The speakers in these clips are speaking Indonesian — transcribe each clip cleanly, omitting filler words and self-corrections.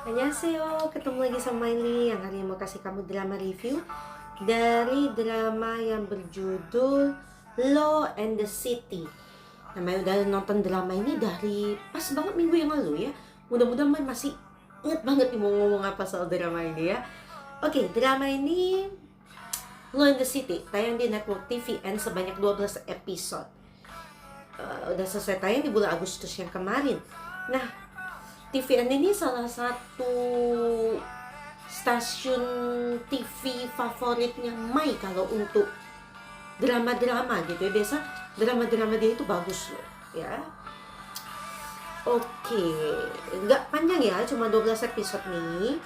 Annyeonghaseyo, ketemu lagi sama Miley yang hari ini mau kasih kamu drama review dari drama yang berjudul Law and the City. Namanya udah nonton drama ini dari pas banget minggu yang lalu ya. Mudah-mudahan masih inget banget nih mau ngomong apa soal drama ini ya. Oke, drama ini Law and the City tayang di Network TVN sebanyak 12 episode. Udah selesai tayang di bulan Agustus yang kemarin. Nah, TVN ini salah satu stasiun TV favoritnya Mai kalau untuk drama-drama gitu ya. Biasa drama-drama dia itu bagus loh ya. Oke, nggak panjang ya, cuma 12 episode nih.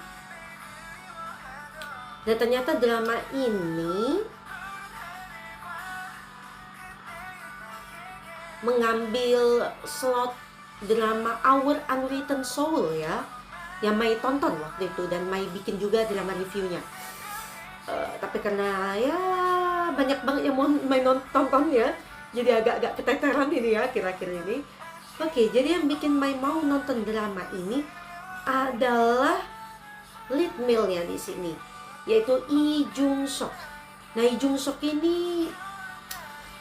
Dan ternyata drama ini mengambil slot drama Our Unwritten Soul ya, yang Mai tonton waktu itu dan Mai bikin juga drama reviewnya. Tapi karena ya banyak banget yang mau Mai tonton ya, jadi agak-agak keteteran ini ya kira-kira ini. Oke, jadi yang bikin Mai mau nonton drama ini adalah lead male-nya di sini, yaitu Lee Jung Sok. Nah, Lee Jung Sok ini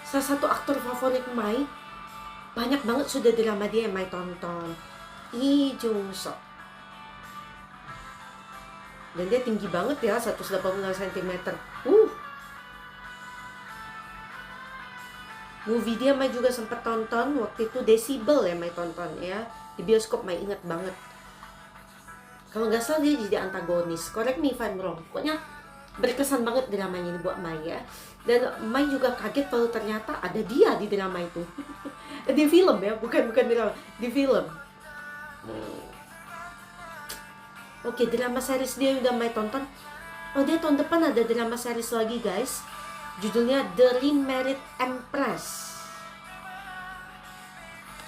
salah satu aktor favorit Mai. Banyak banget sudah drama dia yang Mai tonton. Lee Jung Sok. Dan dia tinggi banget ya, 180 cm. Movie dia Mai juga sempat tonton waktu itu, Decibel ya Mai tonton ya. Di bioskop Mai ingat banget. Kalau nggak salah dia jadi antagonis. Correct me if I'm wrong. Pokoknya berkesan banget dramanya ini buat Mai ya. Dan Mai juga kaget kalau ternyata ada dia di drama itu. Di film ya, bukan drama, di film. Oke, drama series dia udah Mai tonton. Oh, dia tahun depan ada drama series lagi guys. Judulnya The Remarried Empress.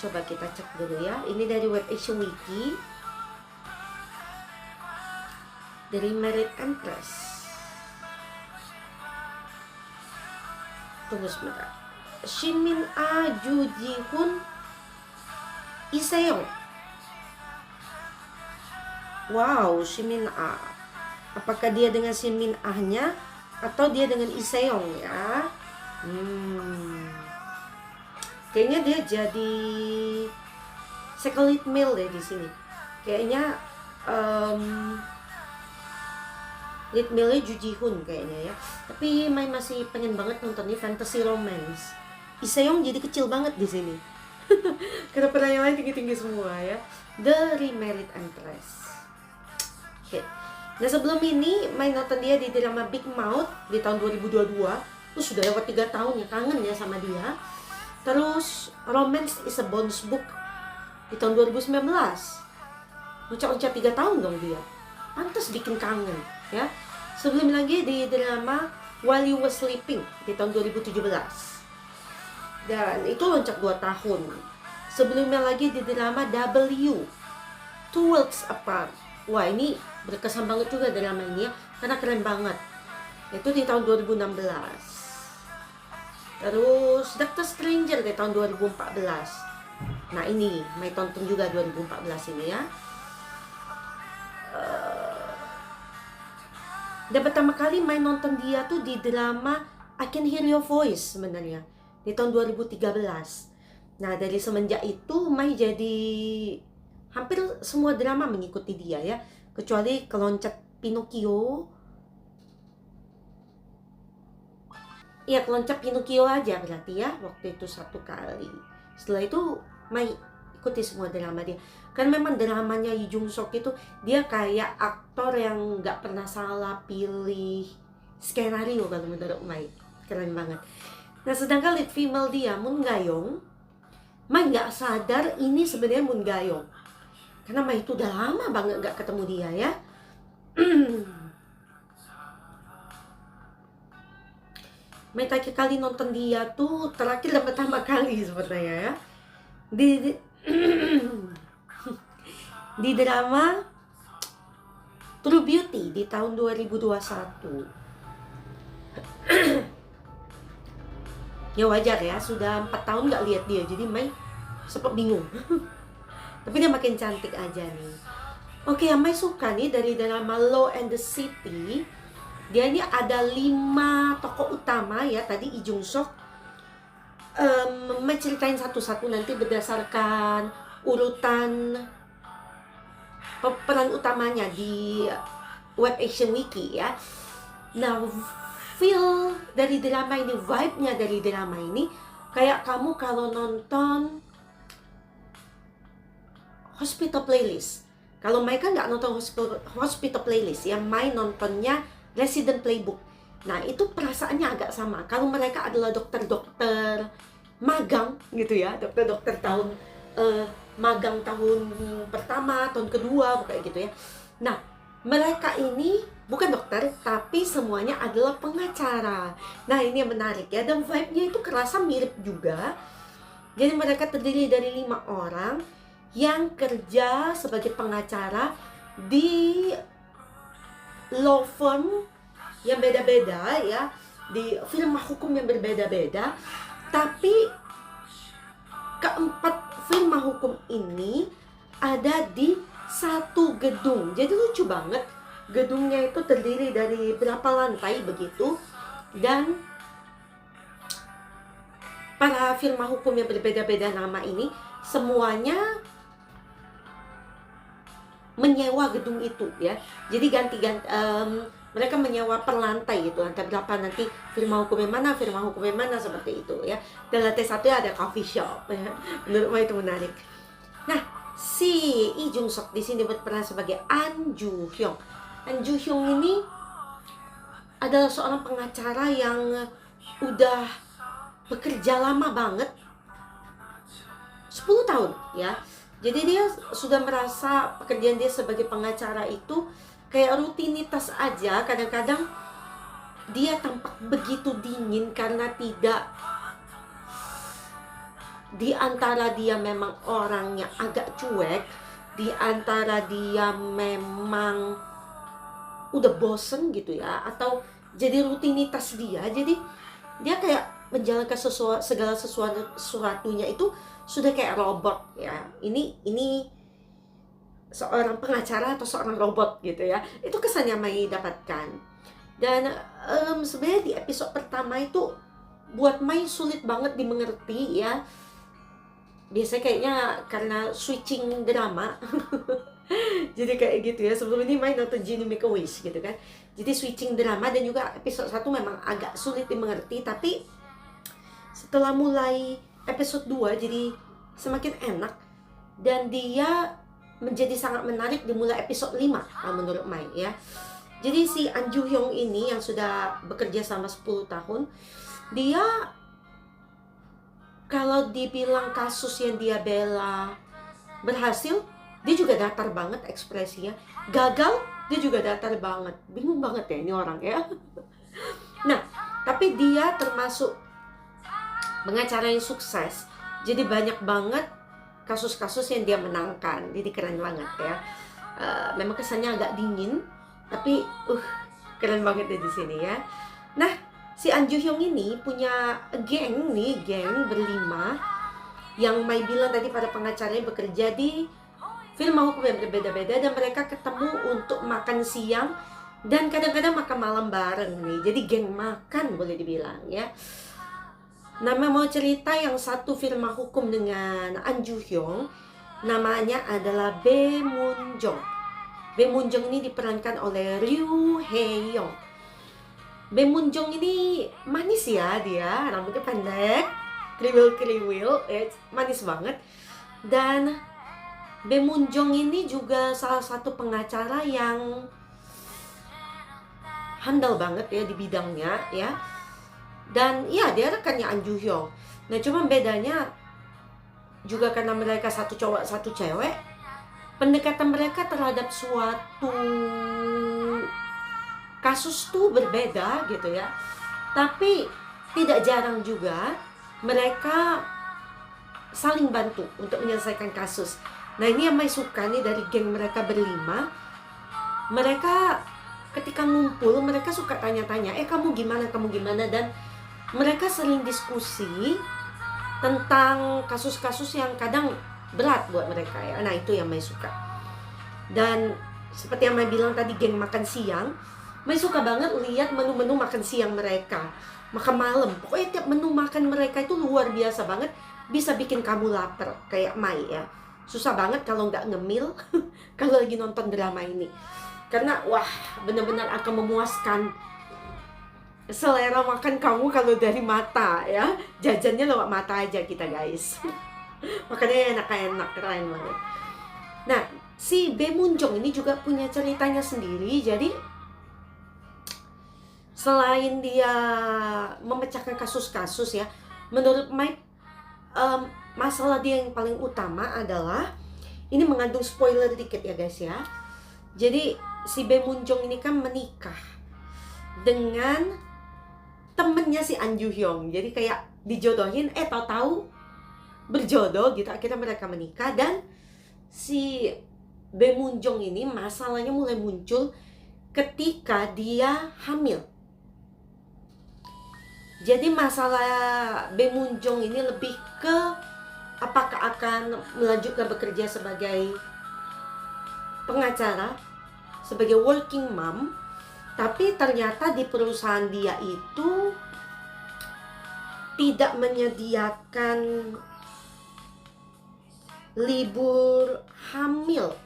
Coba kita cek dulu ya. Ini dari web Asian Wiki. The Remarried Empress. Tunggu sebentar. Shin Min Ah, Ju Ji Hoon, Lee Seong. Wow, Shin Min Ah. Apakah dia dengan Shin Min Ah-nya atau dia dengan Lee Seong ya? Kayaknya dia jadi second lead male deh di sini. Kayaknya lead male-nya Ju Ji Hoon kayaknya ya. Tapi Mai masih pengen banget nonton nih fantasy romance. Lee Seong jadi kecil banget di sini. Karena peran yang lain tinggi-tinggi semua ya. The Remarried Empress. Oke. Nah, sebelum ini Mai nonton dia di drama Big Mouth di tahun 2022. Sudah lewat 3 tahun ya, kangen ya sama dia. Terus Romance is a Bonus Book di tahun 2019. Loncat-loncat 3 tahun dong dia. Pantas bikin kangen ya. Sebelum lagi di drama While You Were Sleeping di tahun 2017. Dan itu loncat 2 tahun. Sebelumnya lagi di drama W, Two Worlds Apart. Wah, ini berkesan banget juga drama ini ya, karena keren banget. Itu di tahun 2016. Terus Doctor Stranger di tahun 2014. Nah, ini Mai tonton juga 2014 ini ya. Dan pertama kali Mai nonton dia tuh di drama I Can Hear Your Voice sebenarnya di tahun 2013. Nah, dari semenjak itu Mai jadi hampir semua drama mengikuti dia ya, kecuali keloncat Pinocchio. Iya, keloncat Pinocchio aja berarti ya, waktu itu 1 kali. Setelah itu Mai ikuti semua drama dia. Kan memang dramanya Lee Jung Sok itu dia kayak aktor yang nggak pernah salah pilih skenario kalau menurut Mai. Keren banget. Nah, sedangkan lead female dia, Moon Ga-young, Mai nggak sadar ini sebenarnya Moon Ga-young. Karena Mai itu udah lama banget nggak ketemu dia ya. Mai terakhir kali nonton dia tuh terakhir dan pertama kali sebenarnya ya. Di drama True Beauty di tahun 2021. Ya wajar ya, sudah 4 tahun nggak lihat dia, jadi Mai sempat bingung. Tapi dia makin cantik aja nih. Oke, yang Mai suka nih dari drama Law and the City, dia ini ada 5 tokoh utama ya. Tadi Lee Jung Sok, Mai ceritain satu-satu nanti berdasarkan urutan peran utamanya di Web Action Wiki ya. Nah, feel dari drama ini, vibe-nya dari drama ini kayak kamu kalau nonton Hospital Playlist. Kalau Mai kan nggak nonton Hospital Playlist, yang Mai nontonnya Resident Playbook. Nah, itu perasaannya agak sama. Kalau mereka adalah dokter-dokter magang gitu ya, dokter-dokter tahun magang tahun pertama, tahun kedua, kayak gitu ya. Nah, mereka ini bukan dokter, tapi semuanya adalah pengacara. Nah, ini yang menarik ya, dan vibe-nya itu kerasa mirip juga. Jadi mereka terdiri dari 5 orang yang kerja sebagai pengacara di law firm yang beda-beda ya, di firma hukum yang berbeda-beda. Tapi keempat firma hukum ini ada di satu gedung. Jadi lucu banget, gedungnya itu terdiri dari berapa lantai begitu, dan para firma hukum yang berbeda-beda nama ini semuanya menyewa gedung itu ya. Jadi ganti-ganti, mereka menyewa per lantai gitu, lantai berapa nanti firma hukum yang mana, firma hukum yang mana, seperti itu ya. Dan lantai 1 ada coffee shop ya. Menurut saya itu menarik. Nah, si Lee Jung Sok di sini berperan sebagai An Ju Hyung. An Ju Hyung ini adalah seorang pengacara yang udah bekerja lama banget, 10 tahun ya. Jadi dia sudah merasa pekerjaan dia sebagai pengacara itu kayak rutinitas aja. Kadang-kadang dia tampak begitu dingin karena tidak, di antara dia memang orangnya agak cuek, di antara dia memang udah bosen gitu ya, atau jadi rutinitas dia. Jadi dia kayak menjalankan segala sesuatunya itu sudah kayak robot ya. Ini seorang pengacara atau seorang robot gitu ya. Itu kesan yang Mai dapatkan. Dan sebenarnya di episode pertama itu buat Mai sulit banget dimengerti ya. Biasanya kayaknya karena switching drama. Jadi kayak gitu ya. Sebelum ini Mai nonton Jinny Make a Wish gitu kan. Jadi switching drama, dan juga episode 1 memang agak sulit dimengerti. Tapi setelah mulai episode 2 jadi semakin enak, dan dia menjadi sangat menarik dimulai episode 5 menurut Mai ya. Jadi si An Ju Hyung ini yang sudah bekerja selama 10 tahun, dia kalau dibilang kasus yang dia bela berhasil, dia juga datar banget ekspresinya. Gagal, dia juga datar banget. Bingung banget ya ini orang ya. Nah, tapi dia termasuk pengacara yang sukses. Jadi banyak banget kasus-kasus yang dia menangkan. Jadi keren banget ya. Memang kesannya agak dingin, tapi keren banget deh di sini ya. Nah, si An Ju Hyung ini punya geng berlima, yang Mai bilang tadi para pengacaranya bekerja di firma hukum yang berbeda-beda, dan mereka ketemu untuk makan siang dan kadang-kadang makan malam bareng nih. Jadi geng makan boleh dibilang ya. Nama mau cerita yang satu firma hukum dengan An Ju Hyung, namanya adalah Bae Moon Jong. Bae Moon Jong ini diperankan oleh Ryu Hae Young. Bae Moon Jong ini manis ya, dia rambutnya pendek, kriwil-kriwil, manis banget. Dan Bae Moon Jong ini juga salah satu pengacara yang handal banget ya di bidangnya ya. Dan iya, dia rekannya An Ju Hyung. Nah, cuma bedanya juga karena mereka satu cowok satu cewek, pendekatan mereka terhadap suatu kasus tuh berbeda gitu ya. Tapi tidak jarang juga mereka saling bantu untuk menyelesaikan kasus. Nah, ini yang Mai suka nih dari geng mereka berlima. Mereka ketika ngumpul, mereka suka tanya-tanya, kamu gimana, dan mereka sering diskusi tentang kasus-kasus yang kadang berat buat mereka ya. Nah, itu yang Mai suka. Dan seperti yang Mai bilang tadi, geng makan siang, Mai suka banget lihat menu-menu makan siang mereka, makan malam. Pokoknya tiap menu makan mereka itu luar biasa banget, bisa bikin kamu lapar kayak Mai ya. Susah banget kalau nggak ngemil kalau lagi nonton drama ini, karena wah benar-benar akan memuaskan selera makan kamu kalau dari mata ya. Jajannya lewat mata aja kita guys. Makanya enak-enak, keren banget. Nah, si Bae Moon Jong ini juga punya ceritanya sendiri. Jadi selain dia memecahkan kasus-kasus ya, menurut Mike masalah dia yang paling utama adalah, ini mengandung spoiler dikit ya guys ya. Jadi si Bae Moon Jong ini kan menikah dengan temennya si An Ju Hyung. Jadi kayak dijodohin, tahu-tahu berjodoh gitu. Akhirnya mereka menikah. Dan si Bae Moon Jong ini masalahnya mulai muncul ketika dia hamil. Jadi masalah Bae Moon Jong ini lebih ke apakah akan melanjutkan bekerja sebagai pengacara, sebagai working mom, tapi ternyata di perusahaan dia itu tidak menyediakan libur hamil,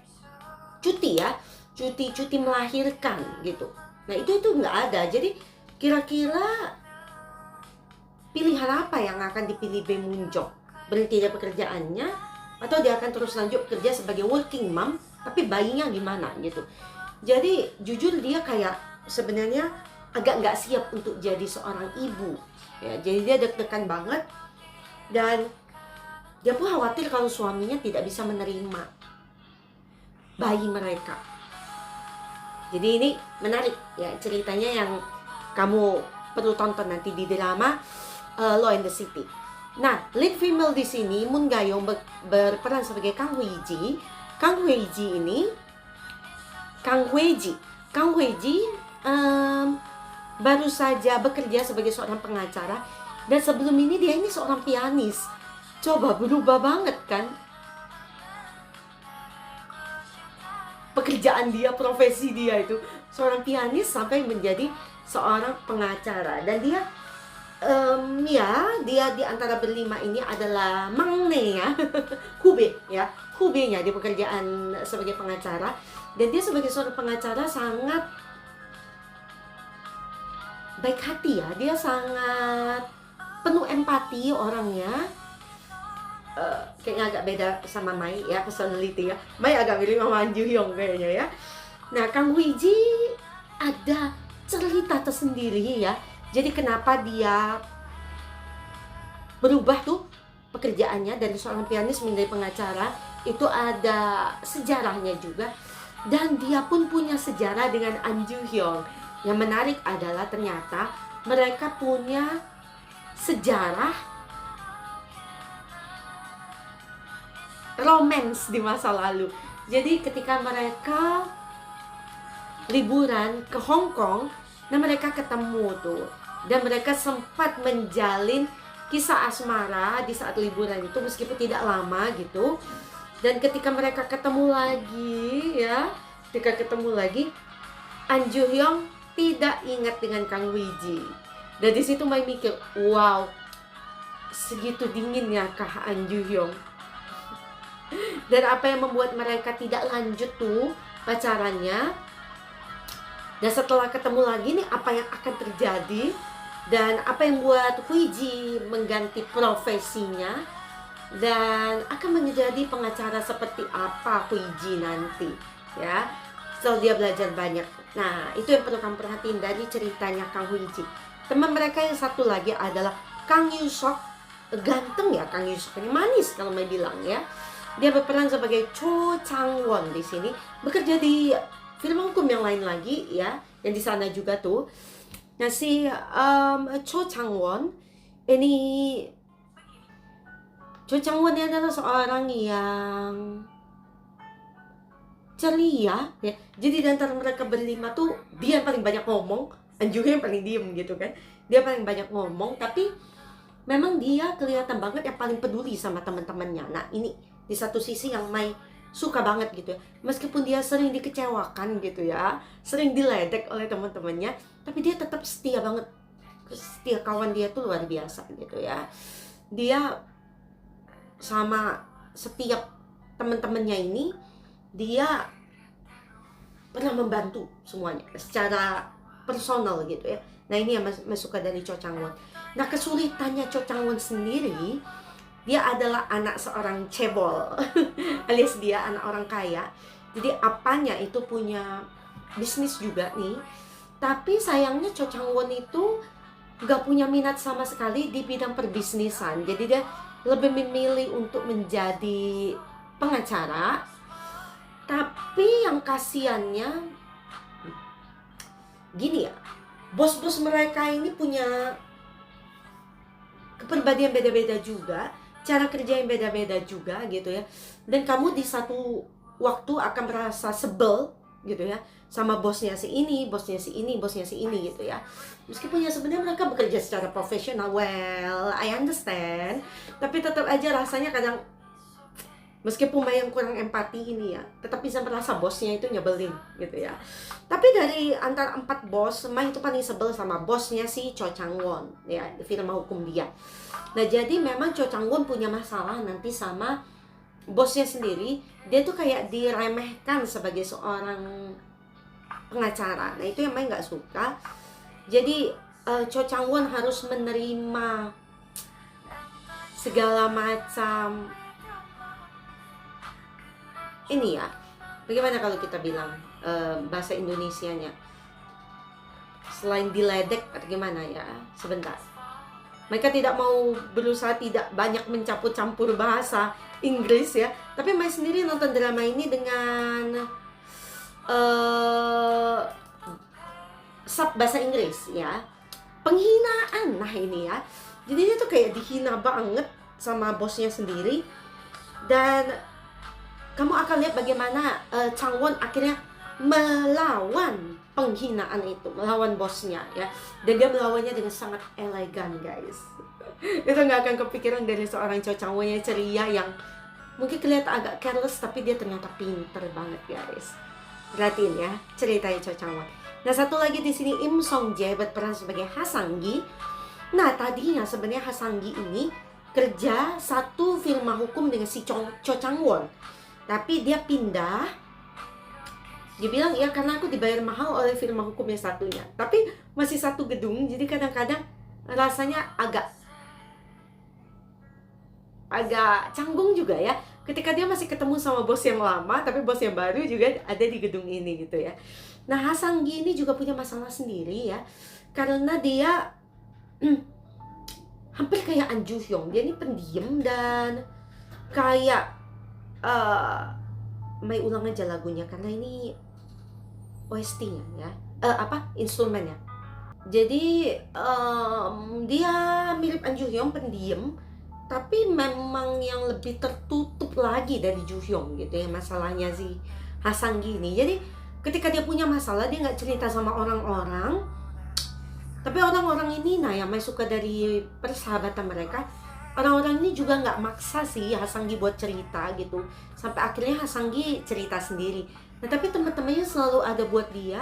cuti ya, cuti melahirkan gitu. Nah itu nggak ada. Jadi kira-kira pilihan apa yang akan dipilih Bae Moon Jong? Berhenti dari pekerjaannya, atau dia akan terus lanjut kerja sebagai working mom, tapi bayinya gimana gitu. Jadi jujur dia kayak sebenarnya agak nggak siap untuk jadi seorang ibu ya. Jadi dia deg-degan banget, dan dia pun khawatir kalau suaminya tidak bisa menerima bayi mereka. Jadi ini menarik ya ceritanya, yang kamu perlu tonton nanti di drama Law in the City. Nah, lead female di sini Moon Ga-young berperan sebagai Kang Hwi-ji. Kang Hwi-ji ini baru saja bekerja sebagai seorang pengacara, dan sebelum ini dia ini seorang pianis. Coba berubah banget kan pekerjaan dia, profesi dia itu seorang pianis sampai menjadi seorang pengacara. Dan dia dia di antara berlima ini adalah makne ya, hubenya di pekerjaan sebagai pengacara. Dan dia sebagai seorang pengacara sangat baik hati ya, dia sangat penuh empati orangnya. Kayaknya agak beda sama Mai ya, personality ya. Mai agak mirip sama An Ju Hyung kayaknya ya. Nah, Kang Hwi-ji ada cerita tersendiri ya. Jadi kenapa dia berubah tuh pekerjaannya dari seorang pianis menjadi pengacara, itu ada sejarahnya juga. Dan dia pun punya sejarah dengan An Ju Hyung. Yang menarik adalah ternyata mereka punya sejarah romance di masa lalu. Jadi ketika mereka liburan ke Hong Kong, nah mereka ketemu tuh, dan mereka sempat menjalin kisah asmara di saat liburan itu, meskipun tidak lama gitu. Dan ketika mereka ketemu lagi, An Ju Hyung tidak ingat dengan Kang Hwi-ji. Dan di situ Mai mikir, wow, segitu dinginnya kah An Ju Hyung? Dan apa yang membuat mereka tidak lanjut tuh pacarannya? Dan setelah ketemu lagi nih, apa yang akan terjadi? Dan apa yang buat Hwi-ji mengganti profesinya? Dan akan menjadi pengacara seperti apa Hwi-ji nanti ya, setelah dia belajar banyak. Nah, itu yang perlu kamu perhatiin dari ceritanya Kang Hwi-ji. Teman mereka yang satu lagi adalah Kang Yoo-seok. Ganteng ya Kang Yoo-seok ini, manis kalau mau bilang ya. Dia berperan sebagai Cho Chang-won di sini, bekerja di film hukum yang lain lagi ya, yang di sana juga tuh. Nah, si Cho Chang-won ini adalah seorang yang ceria ya. Jadi di antara mereka berlima tuh dia yang paling banyak ngomong, dan juga yang paling diem gitu kan. Dia paling banyak ngomong, tapi memang dia kelihatan banget yang paling peduli sama teman-temannya. Nah, ini di satu sisi yang Mai suka banget gitu ya. Meskipun dia sering dikecewakan gitu ya, sering diledek oleh teman-temannya, tapi dia tetap setia banget. Setia kawan dia tuh luar biasa gitu ya. Dia sama setiap teman-temannya ini, dia pernah membantu semuanya secara personal gitu ya. Nah ini yang Mas suka dari Cho Chang-won. Nah kesulitannya Cho Chang-won sendiri, dia adalah anak seorang cebol alias dia anak orang kaya. Jadi apanya itu punya bisnis juga nih. Tapi sayangnya Cho Chang-won itu gak punya minat sama sekali di bidang perbisnisan. Jadi dia lebih memilih untuk menjadi pengacara. Tapi yang kasihannya gini ya, bos-bos mereka ini punya kepribadian beda-beda juga, cara kerja yang beda-beda juga gitu ya. Dan kamu di satu waktu akan merasa sebel gitu ya sama bosnya si ini, bosnya si ini, bosnya si ini gitu ya. Meskipun ya sebenarnya mereka bekerja secara profesional, well, I understand, tapi tetap aja rasanya kadang meskipun yang kurang empati ini ya, tetap bisa merasa bosnya itu nyebelin gitu ya. Tapi dari antara 4 bos, Mai itu paling sebel sama bosnya si Cho Chang-won ya, di firma hukum dia. Nah jadi memang Cho Chang-won punya masalah nanti sama bosnya sendiri. Dia tuh kayak diremehkan sebagai seorang pengacara. Nah itu yang Mai nggak suka. Jadi Cho Chang-won harus menerima segala macam ini ya, bagaimana kalau kita bilang bahasa Indonesianya, selain diledek atau gimana ya, sebentar. Mereka tidak mau berusaha tidak banyak mencampur-campur bahasa Inggris ya, tapi Mai sendiri nonton drama ini dengan sub bahasa Inggris ya. Penghinaan, nah ini ya. Jadi dia tuh kayak dihina banget sama bosnya sendiri. Dan kamu akan lihat bagaimana Chang-won akhirnya melawan penghinaan itu, melawan bosnya ya. Dan dia melawannya dengan sangat elegan guys. Itu nggak akan kepikiran dari seorang Cho Chang-won yang ceria, yang mungkin kelihatan agak careless, tapi dia ternyata pinter banget guys. Perhatiin ya ceritanya Cho Chang-won. Nah satu lagi di sini Im Song Jae berperan sebagai Ha Sang-gi. Nah tadinya sebenarnya Ha Sang-gi ini kerja satu firma hukum dengan si Cho Chang-won. Tapi dia pindah. Dia bilang ya karena aku dibayar mahal oleh firma hukum yang satunya. Tapi masih satu gedung, jadi kadang-kadang rasanya agak canggung juga ya. Ketika dia masih ketemu sama bos yang lama, tapi bos yang baru juga ada di gedung ini gitu ya. Nah Ha Sang-gi ini juga punya masalah sendiri ya. Karena dia hampir kayak An Ju-hyung. Dia ini pendiam dan kayak Mai ulang aja lagunya karena ini OST-nya ya, instrumennya. Jadi dia mirip An Ju-hyung, pendiam, tapi memang yang lebih tertutup lagi dari Ju-hyung gitu ya masalahnya si Ha Sang-gi ini. Jadi ketika dia punya masalah, dia nggak cerita sama orang-orang, tapi orang-orang ini, nah yang Mai suka dari persahabatan mereka, orang-orang ini juga nggak maksa sih Ha Sang-gi buat cerita gitu. Sampai akhirnya Ha Sang-gi cerita sendiri. Nah tapi teman-temannya selalu ada buat dia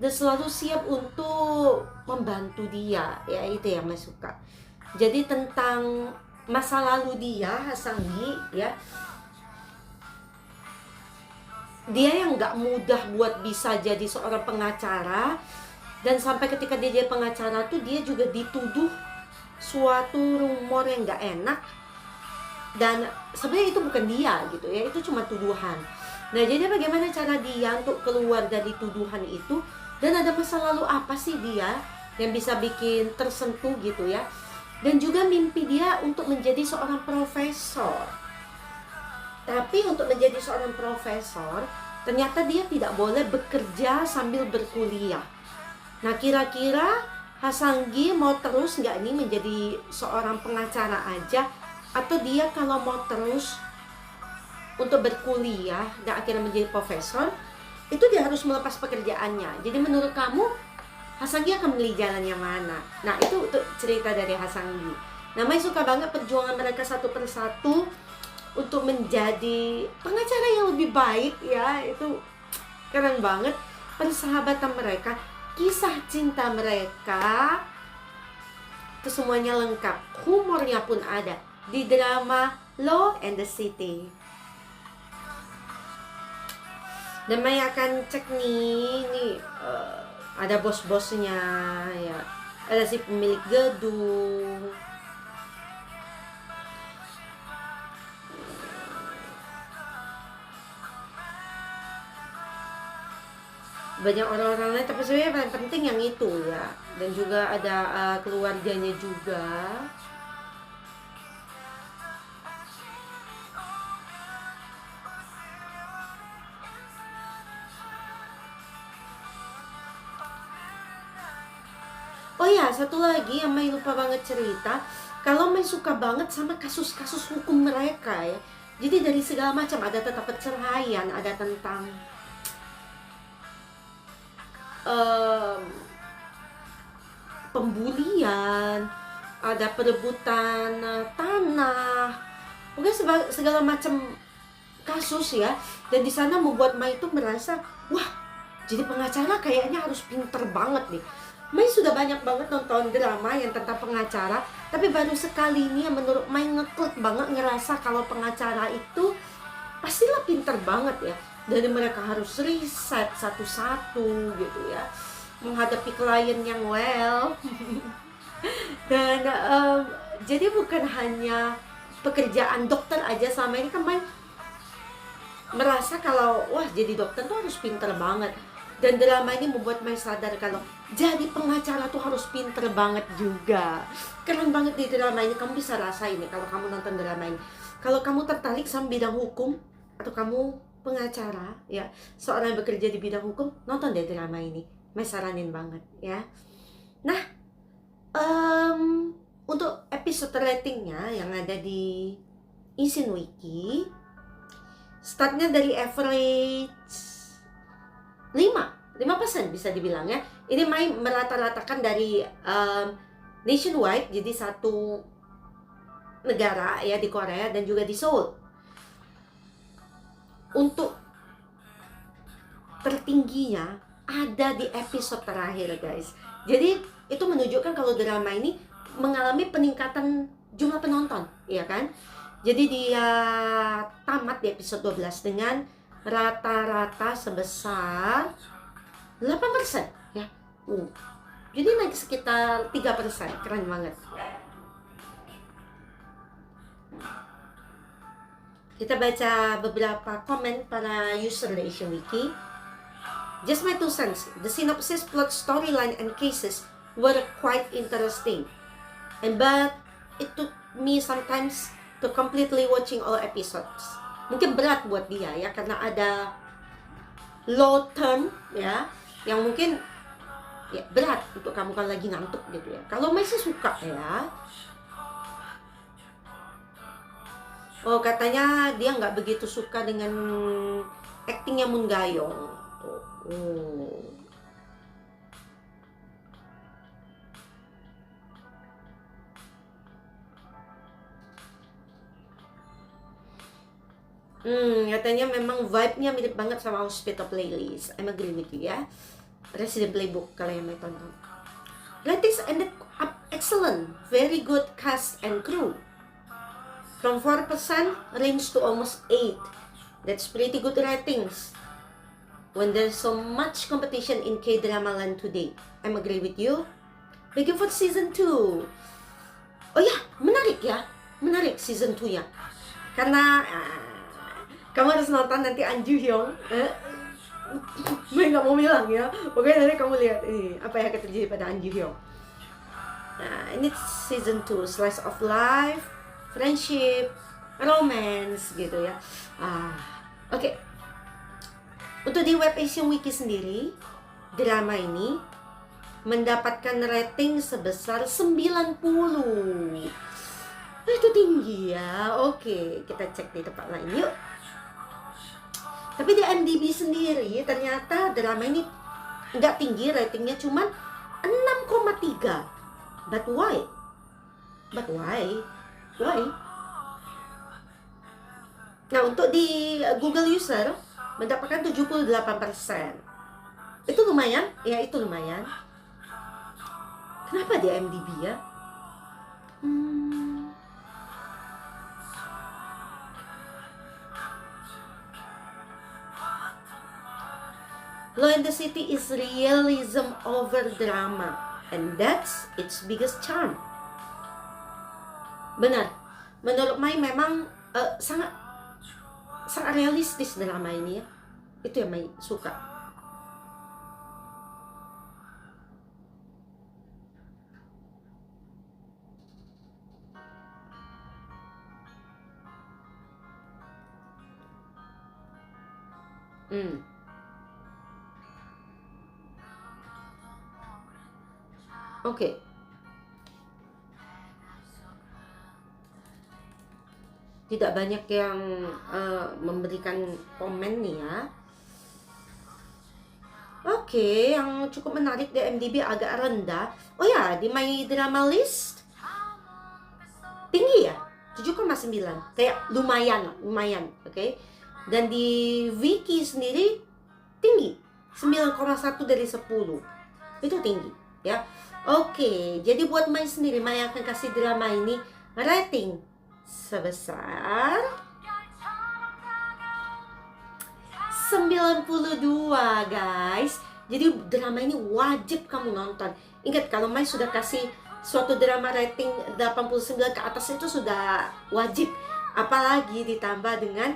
dan selalu siap untuk membantu dia. Ya itu yang Mai suka. Jadi tentang masa lalu dia, Ha Sang-gi ya, dia yang nggak mudah buat bisa jadi seorang pengacara. Dan sampai ketika dia jadi pengacara tuh dia juga dituduh suatu rumor yang nggak enak, dan sebenarnya itu bukan dia gitu ya, itu cuma tuduhan. Nah jadi bagaimana cara dia untuk keluar dari tuduhan itu, dan ada masa lalu apa sih dia yang bisa bikin tersentuh gitu ya. Dan juga mimpi dia untuk menjadi seorang profesor. Tapi untuk menjadi seorang profesor ternyata dia tidak boleh bekerja sambil berkuliah. Nah kira-kira Ha Sang-gi mau terus nggak nih menjadi seorang pengacara aja, atau dia kalau mau terus untuk berkuliah dan akhirnya menjadi profesor, itu dia harus melepas pekerjaannya. Jadi menurut kamu Ha Sang-gi akan memilih jalan yang mana? Nah itu cerita dari Ha Sang-gi. Nah Mai suka banget perjuangan mereka satu persatu untuk menjadi pengacara yang lebih baik ya. Itu keren banget. Persahabatan mereka, kisah cinta mereka, itu semuanya lengkap. Humornya pun ada di drama Law and the City. Dan Mai akan cek nih ada bos-bosnya ya, ada si pemilik gedung. Banyak orang-orang lain, tapi sebenarnya paling penting yang itu ya. Dan juga ada keluarganya juga. Oh ya, satu lagi yang Mai lupa banget cerita. Kalau Mai suka banget sama kasus-kasus hukum mereka ya. Jadi dari segala macam, ada tentang perceraian, ada tentang pembulian, ada perebutan tanah, mungkin segala macam kasus ya. Dan di sana membuat Mai itu merasa, wah, jadi pengacara kayaknya harus pinter banget nih. Mai sudah banyak banget nonton drama yang tentang pengacara, tapi baru sekali ini yang menurut Mai ngeklik banget, ngerasa kalau pengacara itu pastilah pinter banget ya. Dari mereka harus riset satu-satu gitu ya, menghadapi klien yang well. Dan jadi bukan hanya pekerjaan dokter aja. Selama ini kan Mai merasa kalau wah, jadi dokter tuh harus pinter banget. Dan drama ini membuat Mai sadar kalau jadi pengacara tuh harus pinter banget juga. Keren banget di drama ini. Kamu bisa rasain nih kalau kamu nonton drama ini. Kalau kamu tertarik sama bidang hukum, atau kamu pengacara ya, seorang yang bekerja di bidang hukum, nonton deh drama ini. Mai saranin banget ya. Nah, untuk episode ratingnya yang ada di Insin Wiki, startnya dari average 5% bisa dibilang ya. Ini Mai merata-ratakan dari nationwide, jadi satu negara ya di Korea dan juga di Seoul. Untuk tertingginya ada di episode terakhir guys. Jadi itu menunjukkan kalau drama ini mengalami peningkatan jumlah penonton, ya kan? Jadi dia tamat di episode 12 dengan rata-rata sebesar 8% ya. Jadi naik sekitar 3%, keren banget. Kita baca beberapa komen para user di Asian Wiki. Just my 2 cents. The synopsis, plot, storyline, and cases were quite interesting. But it took me sometimes to completely watching all episodes. Mungkin berat buat dia ya, karena ada low term ya, yang mungkin ya berat untuk kamu kan lagi ngantuk gitu ya. Kalau masih suka ya. Oh, katanya dia nggak begitu suka dengan aktingnya Moon Ga-young. Katanya memang vibe-nya mirip banget sama Hospital Playlist. I'm agree with you ya. Resident Playbook kalau yang mau tonton. Ratings ended up excellent. Very good cast and crew. From 4% range to almost 8. That's pretty good ratings when there's so much competition in K-drama land today. I'm agree with you. Looking for season 2. Oh ya, menarik ya. Menarik season 2 ya. Karena kamu harus nonton nanti An Ju Hyung. Mai nggak mau bilang ya. Pokoknya nanti kamu lihat ini apa yang akan terjadi pada An Ju Hyung. Nah, ini season 2, slice of life, friendship, romance gitu ya. Oke. Untuk di web Asian Wiki sendiri, drama ini mendapatkan rating sebesar 90. Itu tinggi ya. Oke, kita cek di tempat lain yuk. Tapi di IMDb sendiri ternyata drama ini nggak tinggi ratingnya, cuman 6,3. But why? Why? Nah, untuk di Google user mendapatkan 78%. Itu lumayan, ya itu lumayan. Kenapa di IMDb ya? Law in the City is realism over drama, and that's its biggest charm. Benar, menurut Mai memang sangat sangat realistis drama ini ya. Itu yang Mai suka. Oke. Tidak banyak yang memberikan komen nih ya. Oke, yang cukup menarik di IMDb agak rendah. Oh ya, di My Drama List tinggi ya, 7,9. Kayak lumayan, oke. Dan di Wiki sendiri tinggi, 9,1 dari 10. Itu tinggi, ya. Oke, jadi buat Mai sendiri, Mai akan kasih drama ini rating sebesar 92, guys. Jadi drama ini wajib kamu nonton. Ingat, kalau Mai sudah kasih suatu drama rating 89 ke atas itu sudah wajib. Apalagi ditambah dengan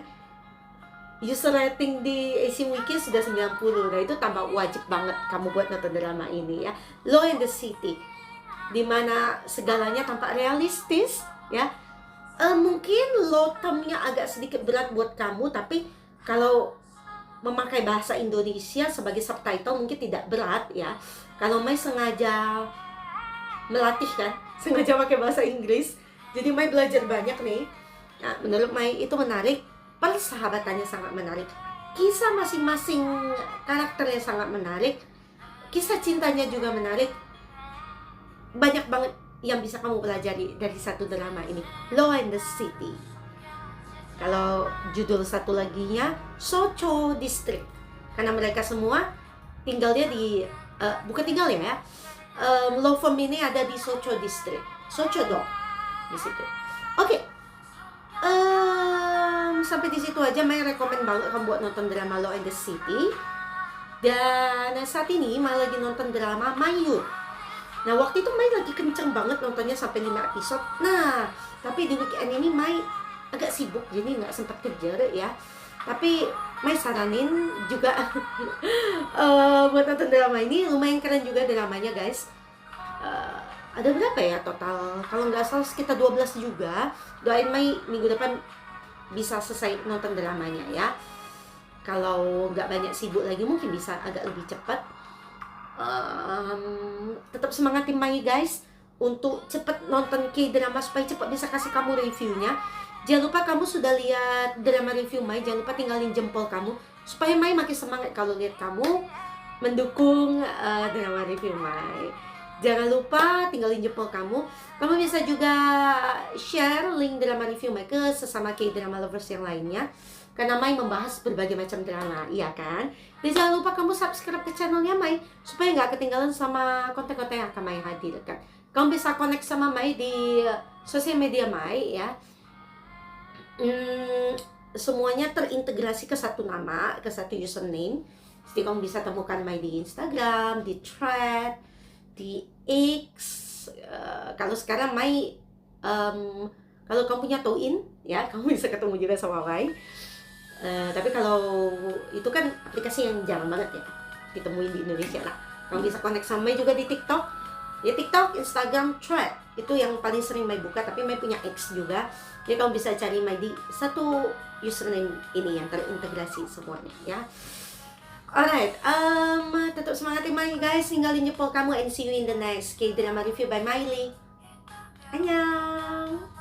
user rating di Asian Wiki sudah 90. Nah, itu tambah wajib banget kamu buat nonton drama ini ya. Law in the City, dimana segalanya tampak realistis ya. Mungkin law termnya agak sedikit berat buat kamu, tapi kalau memakai bahasa Indonesia sebagai subtitle mungkin tidak berat ya. Kalau Mai sengaja melatih kan, sengaja pakai bahasa Inggris, jadi Mai belajar banyak nih. Nah, menurut Mai itu menarik, persahabatannya sangat menarik, kisah masing-masing karakternya sangat menarik, kisah cintanya juga menarik. Banyak banget yang bisa kamu pelajari dari satu drama ini, Law in the City. Kalau judul satu laginya Socho District, karena mereka semua tinggalnya di bukan tinggal ya, law firm ini ada di Socho District, Socho-do di situ. Oke. Sampai di situ aja Mai rekomen banget kamu buat nonton drama Law in the City. Dan saat ini Mai lagi nonton drama My Youth. Nah, waktu itu Mai lagi kenceng banget nontonnya sampai 5 episode. Nah, tapi di weekend ini Mai agak sibuk, jadi nggak sempat kejar ya. Tapi Mai saranin juga buat nonton drama ini. Lumayan keren juga dramanya, guys. Ada berapa ya total? Kalau nggak salah sekitar 12 juga. Doain Mai minggu depan bisa selesai nonton dramanya ya. Kalau nggak banyak sibuk lagi mungkin bisa agak lebih cepat. Tetap semangatin Mai, guys, untuk cepet nonton K-drama supaya cepat bisa kasih kamu reviewnya. Jangan lupa kamu sudah lihat drama review Mai, jangan lupa tinggalin jempol kamu supaya Mai makin semangat kalau lihat kamu mendukung drama review Mai. Jangan lupa tinggalin jempol kamu. Kamu bisa juga share link drama review Mai ke sesama K-drama lovers yang lainnya, karena Mai membahas berbagai macam drama, iya kan? Dan jangan lupa kamu subscribe ke channelnya Mai supaya nggak ketinggalan sama konten-konten yang akan Mai hadirkan. Kamu bisa connect sama Mai di sosial media Mai ya. Semuanya terintegrasi ke satu nama, ke satu username. Jadi kamu bisa temukan Mai di Instagram, di Thread, di X. Kalau sekarang Mai, kalau kamu punya Douyin ya, kamu bisa ketemu juga sama Mai. Tapi kalau itu kan aplikasi yang jarang banget ya ditemuin di Indonesia lah. Kamu bisa connect sama Mai juga di TikTok. Ya, TikTok, Instagram, Thread itu yang paling sering Mai buka. Tapi Mai punya X juga. Jadi kamu bisa cari Mai di satu username ini yang terintegrasi semuanya ya. Alright, tetap semangatin Mai, guys. Tinggalin jempol kamu and see you in the next K-drama review by Miley. Annyeong.